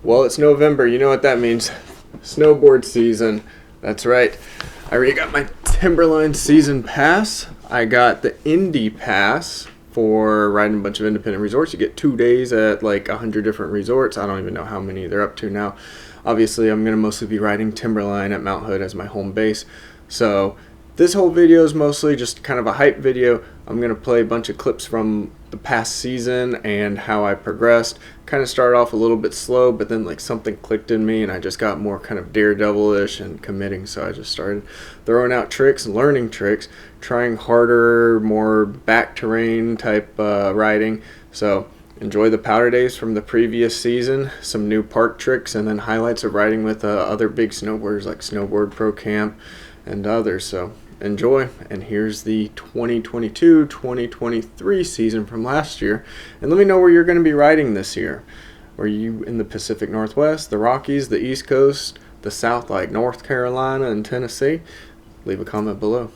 Well, it's November. You know what that means. Snowboard season. That's right. I already got my Timberline season pass. I got the Indy pass for riding a bunch of independent resorts. You get 2 days at like 100 different resorts. I don't even know how many they're up to now. Obviously, I'm going to mostly be riding Timberline at Mount Hood as my home base. So this whole video is mostly just kind of a hype video. I'm going to play a bunch of clips from the past season and how I progressed. Kind of started off a little bit slow, but then like something clicked in me and I just got more kind of daredevil-ish and committing. So I just started throwing out tricks, learning tricks, trying harder, more back terrain type riding. So enjoy the powder days from the previous season, some new park tricks, and then highlights of riding with other big snowboarders like snowboardprocamp and others. So enjoy, and here's the 2022-2023 season from last year, and let me know where you're going to be riding this year. Are you in the Pacific Northwest, the Rockies, the East Coast, the South like North Carolina and Tennessee? Leave a comment below.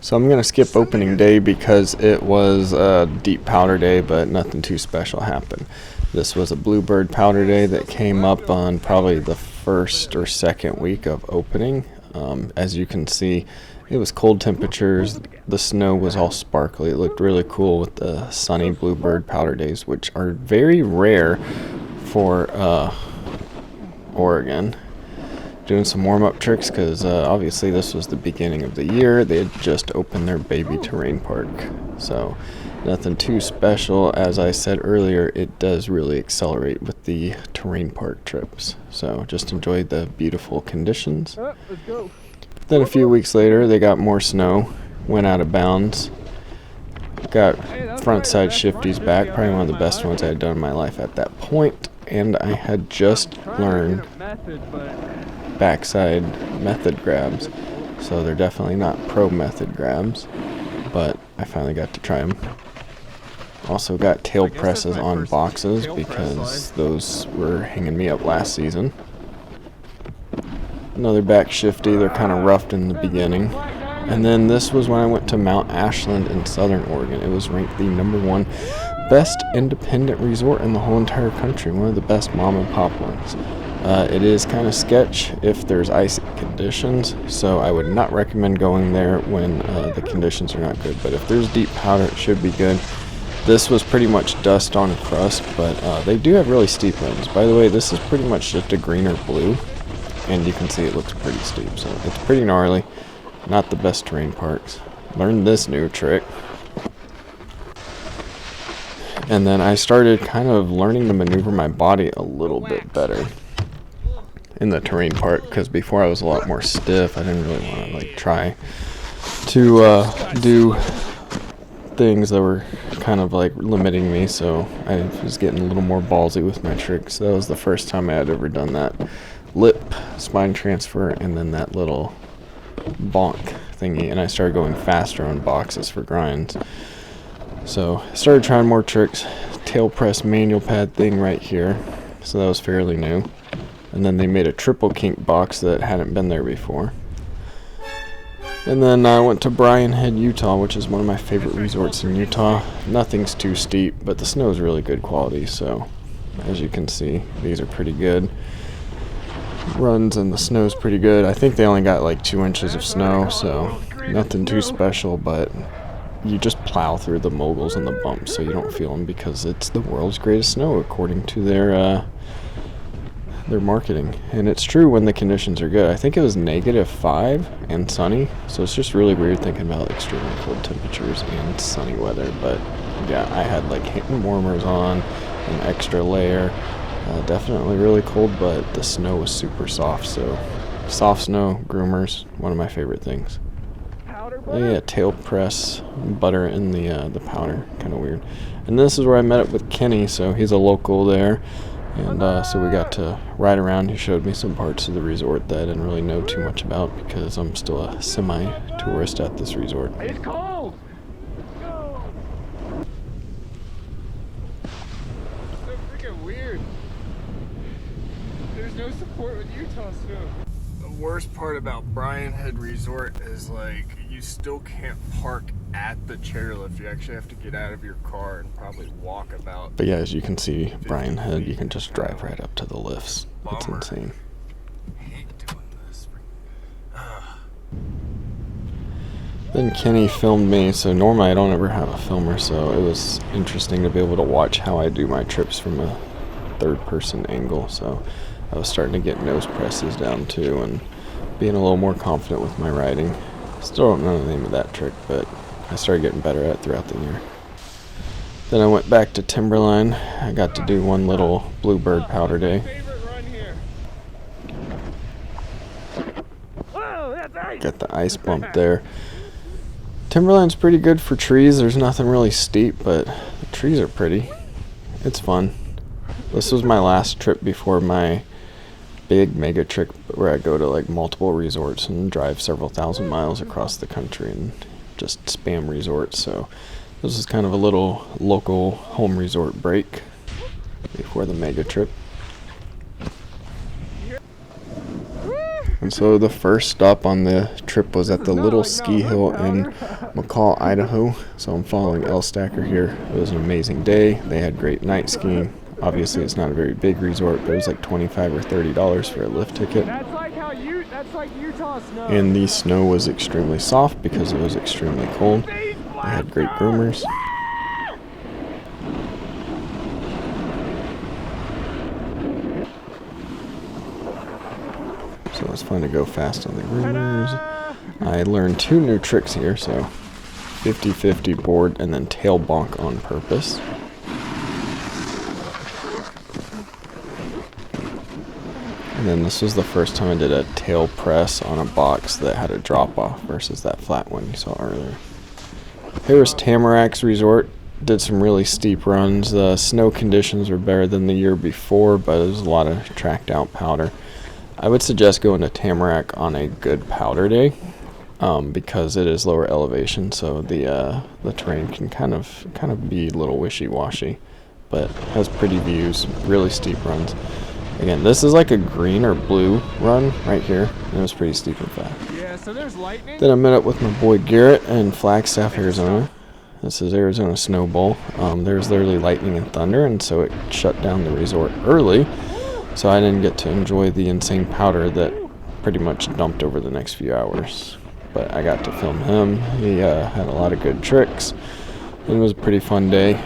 So I'm going to skip opening day because it was a deep powder day, but nothing too special happened. This was a bluebird powder day that came up on probably the first or second week of opening. As you can see, it was cold temperatures. The snow was all sparkly. It looked really cool with the sunny bluebird powder days, which are very rare for Oregon. Doing some warm-up tricks because obviously this was the beginning of the year. They had just opened their baby terrain park, so nothing too special. As I said earlier, it does really accelerate with the terrain park trips, so just enjoy the beautiful conditions. Let's go. Then a few weeks later they got more snow, went out of bounds, got front side shifties back, probably one of the best ones I had done in my life at that point, and I had just learned backside method grabs, so they're definitely not pro method grabs, but I finally got to try them. Also got tail presses on boxes because those were hanging me up last season. Another back shifty. They're kind of roughed in the beginning. And then this was when I went to Mount Ashland in Southern Oregon. It was ranked the #1 best independent resort in the whole entire country, one of the best mom and pop ones. It is kind of sketch if there's icy conditions, so I would not recommend going there when the conditions are not good. But if there's deep powder, it should be good. This was pretty much dust on crust, but they do have really steep runs. By the way, this is pretty much just a green or blue, and you can see it looks pretty steep, so it's pretty gnarly. Not the best terrain parks. Learned this new trick. And then I started kind of learning to maneuver my body a little bit better in the terrain park, because before I was a lot more stiff. I didn't really want to like try to do things that were kind of like limiting me, so I was getting a little more ballsy with my tricks. That was the first time I had ever done that lip spine transfer and then that little bonk thingy, and I started going faster on boxes for grinds. So I started trying more tricks. Tail press manual pad thing right here, so that was fairly new. And then they made a triple kink box that hadn't been there before. And then I went to Bryan Head, Utah, which is one of my favorite resorts in Utah. Nothing's too steep, but the snow is really good quality, so as you can see, these are pretty good. Runs and the snow's pretty good. I think they only got like 2 inches of snow, so nothing too special, but you just plow through the moguls and the bumps so you don't feel them, because it's the world's greatest snow according to their marketing. And it's true when the conditions are good. I think it was -5 and sunny, so it's just really weird thinking about extremely cold temperatures and sunny weather. But yeah, I had like hand warmers on, an extra layer. Definitely really cold, but the snow was super soft, so soft snow, groomers, one of my favorite things. Yeah, tail press, butter in the powder, kind of weird. And this is where I met up with Kenny, so he's a local there, and so we got to ride around. He showed me some parts of the resort that I didn't really know too much about because I'm still a semi-tourist at this resort. It's cold! So freaking weird. There's no support with Utah snow. The worst part about Bryan Head Resort is like you still can't park at the chairlift. You actually have to get out of your car and probably walk about. But yeah, as you can see, Brian Head, you can just drive right up to the lifts. It's insane. I hate doing this. Then Kenny filmed me, so normally I don't ever have a filmer, so it was interesting to be able to watch how I do my trips from a third-person angle. So I was starting to get nose presses down too, and being a little more confident with my riding. Still don't know the name of that trick, but I started getting better at it throughout the year. Then I went back to Timberline. I got to do one little bluebird powder day. Favorite run here. Whoa, that's ice. Got the ice bump there. Timberline's pretty good for trees. There's nothing really steep, but the trees are pretty. It's fun. This was my last trip before my big mega trip where I go to like multiple resorts and drive several thousand miles across the country and just spam resorts. So this is kind of a little local home resort break before the mega trip. And so the first stop on the trip was at the little ski hill in McCall, Idaho. So I'm following L Stacker here. It was an amazing day. They had great night skiing. Obviously it's not a very big resort, but it was like $25 or $30 for a lift ticket. That's like Utah snow. And the snow was extremely soft because it was extremely cold. They had great groomers. So it was fun to go fast on the groomers. I learned 2 new tricks here, so 50-50 board and then tail bonk on purpose. And then this was the first time I did a tail press on a box that had a drop off versus that flat one you saw earlier. Here's Tamaracks Resort. Did some really steep runs. The snow conditions were better than the year before, but it was a lot of tracked out powder. I would suggest going to Tamarack on a good powder day because it is lower elevation, so the terrain can kind of be a little wishy-washy, but has pretty views, really steep runs. Again, this is like a green or blue run right here, and it was pretty steep and fast. Yeah, so there's lightning. Then I met up with my boy Garrett in Flagstaff, Arizona. This is Arizona Snow Bowl. There's literally lightning and thunder, and so it shut down the resort early. So I didn't get to enjoy the insane powder that pretty much dumped over the next few hours. But I got to film him. He had a lot of good tricks. It was a pretty fun day.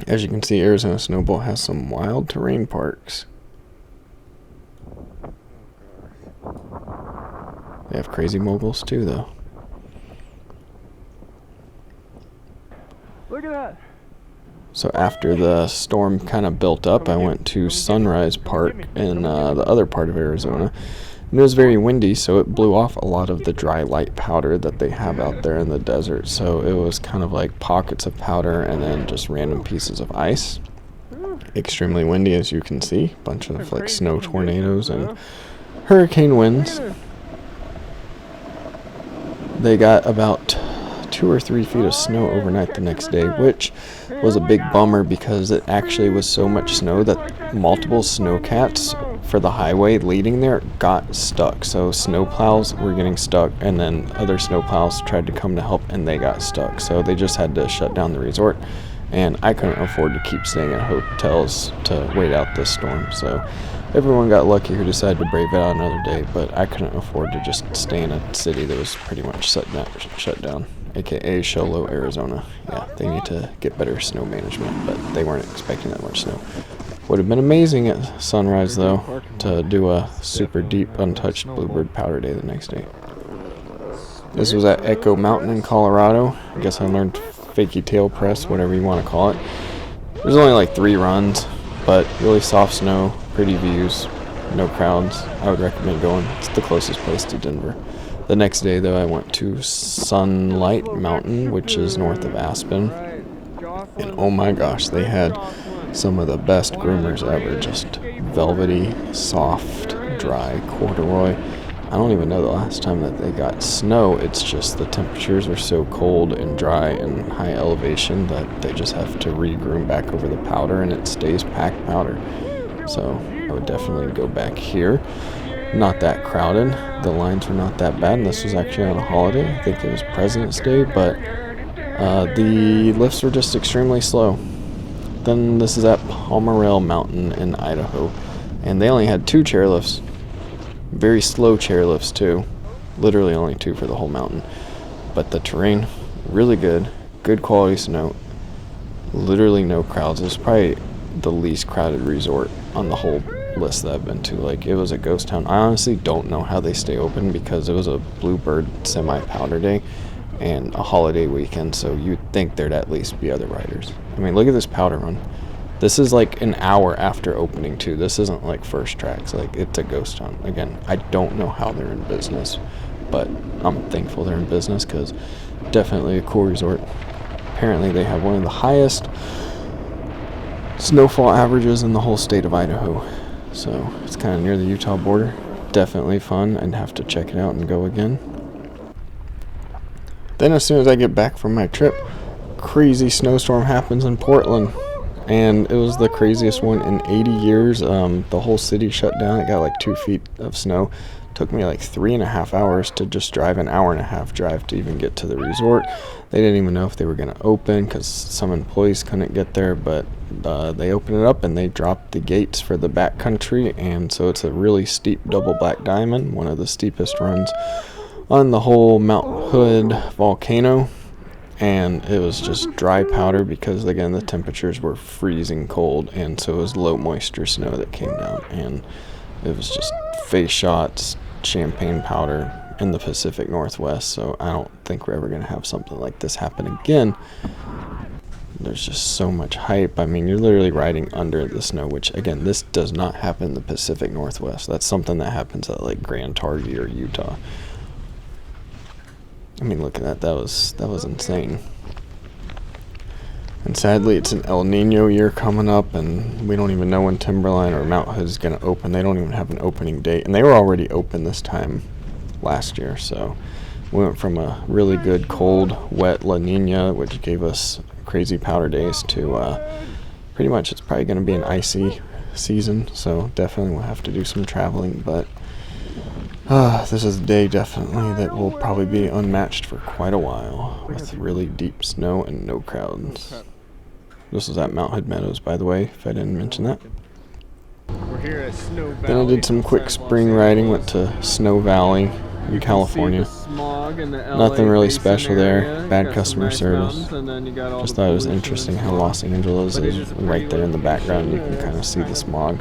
As you can see, Arizona Snow Bowl has some wild terrain parks. They have crazy moguls too, though. Look at that. So after the storm kind of built up, I went to Sunrise Park in the other part of Arizona. And it was very windy, so it blew off a lot of the dry light powder that they have out there in the desert. So it was kind of like pockets of powder and then just random pieces of ice. Extremely windy, as you can see. Bunch of like snow tornadoes and hurricane winds. They got about 2 or 3 feet of snow overnight the next day, which was a big bummer because it actually was so much snow that multiple snowcats for the highway leading there got stuck. So snowplows were getting stuck, and then other snowplows tried to come to help and they got stuck. So they just had to shut down the resort, and I couldn't afford to keep staying at hotels to wait out this storm. So everyone got lucky who decided to brave it out another day, but I couldn't afford to just stay in a city that was pretty much shut down. AKA Sholo, Arizona. Yeah, they need to get better snow management, but they weren't expecting that much snow. Would have been amazing at sunrise, though, to do a super deep, untouched bluebird powder day the next day. This was at Echo Mountain in Colorado. I guess I learned fakie tail press, whatever you want to call it. There's only like 3 runs, but really soft snow, pretty views, no crowds. I would recommend going. It's the closest place to Denver. The next day, though, I went to Sunlight Mountain, which is north of Aspen. And oh my gosh, they had some of the best groomers ever. Just velvety, soft, dry corduroy. I don't even know the last time that they got snow. It's just the temperatures are so cold and dry and high elevation that they just have to re-groom back over the powder, and it stays packed powder. So I would definitely go back here. not that crowded. The lines were not that bad, and this was actually on a holiday. I think it was President's Day, but the lifts were just extremely slow. Then this is at Palmerell Mountain in Idaho, and they only had 2 chairlifts. Very slow chairlifts too. Literally only 2 for the whole mountain. But the terrain, really good. Good quality snow. Literally no crowds. It was probably the least crowded resort on the whole list that I've been to. Like, it was a ghost town. I honestly don't know how they stay open because it was a Bluebird semi-powder day and a holiday weekend, so you'd think there'd at least be other riders. I mean, look at this powder run. This is like an hour after opening too. This isn't like first tracks. Like, it's a ghost town. Again, I don't know how they're in business, but I'm thankful they're in business because definitely a cool resort. Apparently they have one of the highest snowfall averages in the whole state of Idaho. So it's kind of near the Utah border. Definitely fun. I'd have to check it out and go again. Then as soon as I get back from my trip, crazy snowstorm happens in Portland. And it was the craziest one in 80 years. The whole city shut down. It got like 2 feet of snow. Took me like 3.5 hours to just drive, an hour-and-a-half drive to even get to the resort. They didn't even know if they were going to open because some employees couldn't get there, but they opened it up and they dropped the gates for the backcountry, and so it's a really steep double black diamond, one of the steepest runs on the whole Mount Hood volcano. And it was just dry powder because, again, the temperatures were freezing cold, and so it was low moisture snow that came down, and it was just face shots, champagne powder in the Pacific Northwest. So I don't think we're ever going to have something like this happen again. There's just so much hype. I mean, you're literally riding under the snow, which, again, this does not happen in the Pacific Northwest. That's something that happens at like Grand Targhee or Utah. I mean, look at that. That was insane. And sadly, it's an El Nino year coming up, and we don't even know when Timberline or Mount Hood is going to open. They don't even have an opening date, and they were already open this time last year. So we went from a really good, cold, wet La Nina, which gave us crazy powder days, to pretty much it's probably going to be an icy season. So definitely we'll have to do some traveling, but this is a day definitely that will probably be unmatched for quite a while, with really deep snow and no crowds. This is at Mount Hood Meadows, by the way, if I didn't mention that. We're here at Snow Valley. Then I did some quick spring riding, went to Snow Valley in California. Nothing really special there, bad customer service. Just thought it was interesting how Los Angeles is right there in the background. You can kind of see the smog.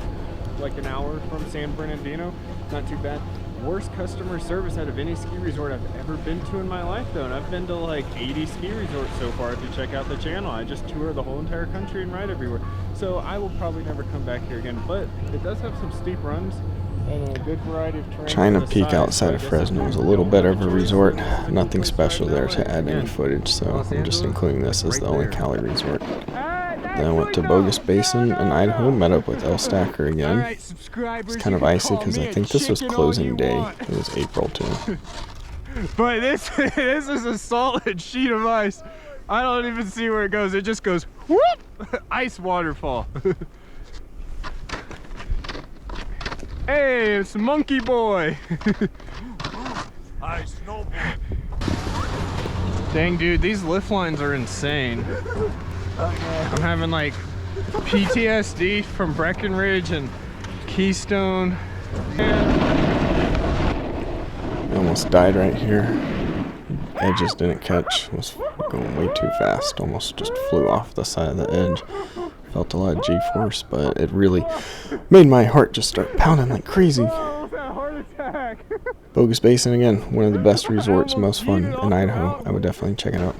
Like an hour from San Bernardino, not too bad. Worst customer service out of any ski resort I've ever been to in my life, though, and I've been to like 80 ski resorts so far. If you check out the channel, I just tour the whole entire country and ride everywhere, so I will probably never come back here again. But it does have some steep runs and a good variety of terrain. Trying to peek outside of Fresno is a little better of a resort. Nothing special there to add any footage, so I'm just including this as the only Cali resort. Then I went to Bogus Basin in Idaho, met up with El Stacker again. It's kind of icy because I think this was closing day. It was April too. But this is a solid sheet of ice. I don't even see where it goes. It just goes whoop! Ice waterfall. Hey, it's Monkey Boy. I snowboard. Dang, dude, these lift lines are insane. I'm having like PTSD from Breckenridge and Keystone. I almost died right here. Edge just didn't catch. Was going way too fast. Almost just flew off the side of the edge. Felt a lot of G-force, but it really made my heart just start pounding like crazy. Bogus Basin again, one of the best resorts, most fun in Idaho. I would definitely check it out.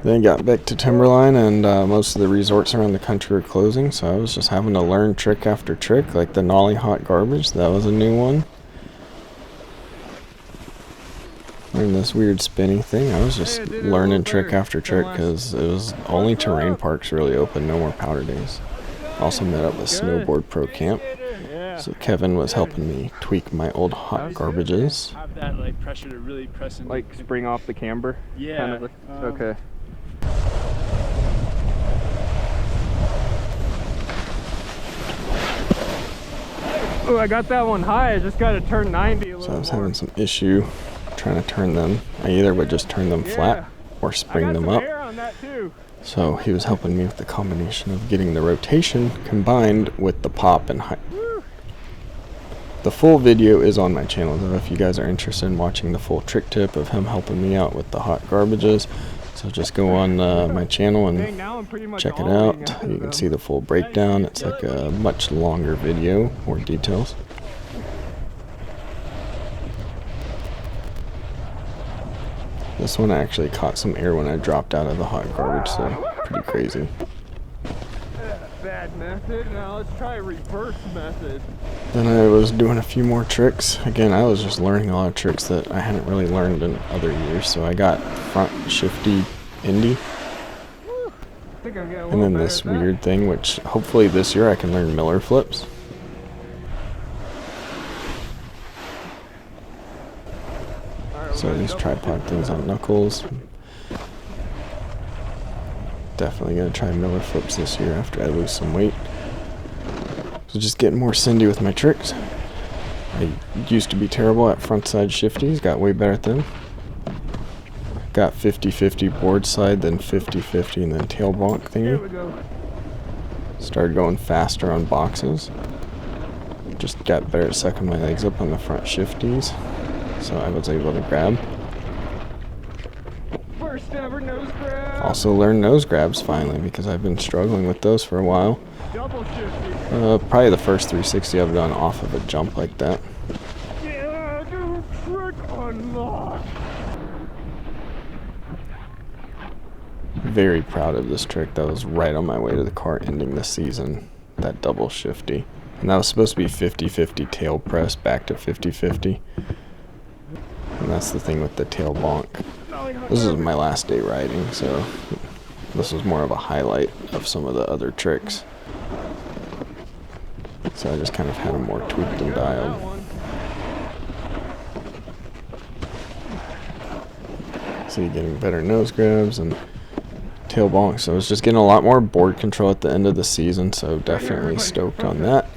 Then got back to Timberline, and most of the resorts around the country were closing, so I was just having to learn trick after trick, like the nollie hot garbage. That was a new one. And this weird spinning thing. I was just learning trick after trick because it was only terrain parks really open, no more powder days. Also met up with Snowboardprocamp. So Kevin was helping me tweak my old hot garbages. Have that like pressure to really press in. Like spring off the camber? Yeah. Kind of okay. Oh, I got that one high. I just got to turn 90 a little So I was more. having some issue trying to turn them. I either would just turn them flat or I spring got them some up. air on that too. So he was helping me with the combination of getting the rotation combined with the pop and height. Woo. The full video is on my channel though if you guys are interested in watching the full trick tip of him helping me out with the hot garbages. So just go on my channel and Dang, now I'm pretty much check it all out. eating out You of can them. see the full breakdown. It's like a much longer video, more details. This one I actually caught some air when I dropped out of the hot garbage, so pretty crazy. Bad method. Now let's try a reverse method. Then I was doing a few more tricks. Again, I was just learning a lot of tricks that I hadn't really learned in other years. So I got front shifty Indy, I think I'm getting a and little then better this at that. weird thing, which hopefully this year I can learn Miller flips. All right, So we're these gonna tripod things on knuckles. Definitely gonna try Miller flips this year after I lose some weight. So just getting more Cindy with my tricks. I used to be terrible at front side shifties, got way better at them. Got 50-50 board side, then 50-50, and then tail bonk Here thingy. we go. Started going faster on boxes. Just got better at sucking my legs up on the front shifties, so I was able to grab. First ever nose grab. Also learned nose grabs finally because I've been struggling with those for a while. Double shifty. Probably the first 360 I've done off of a jump like that. Yeah, new trick unlocked. Very proud of this trick. That was right on my way to the car ending the season. That double shifty. And that was supposed to be 50-50 tail press back to 50-50. And that's the thing with the tail bonk. This is my last day riding, so this was more of a highlight of some of the other tricks. So I just kind of had them more tweaked and dialed. So you're getting better nose grabs and tail bonk. So I was just getting a lot more board control at the end of the season, so definitely stoked on that.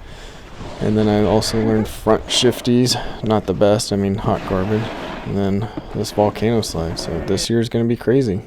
And then I also learned front shifties, not the best, I mean hot garbage. And then this volcano slide, so this year is going to be crazy.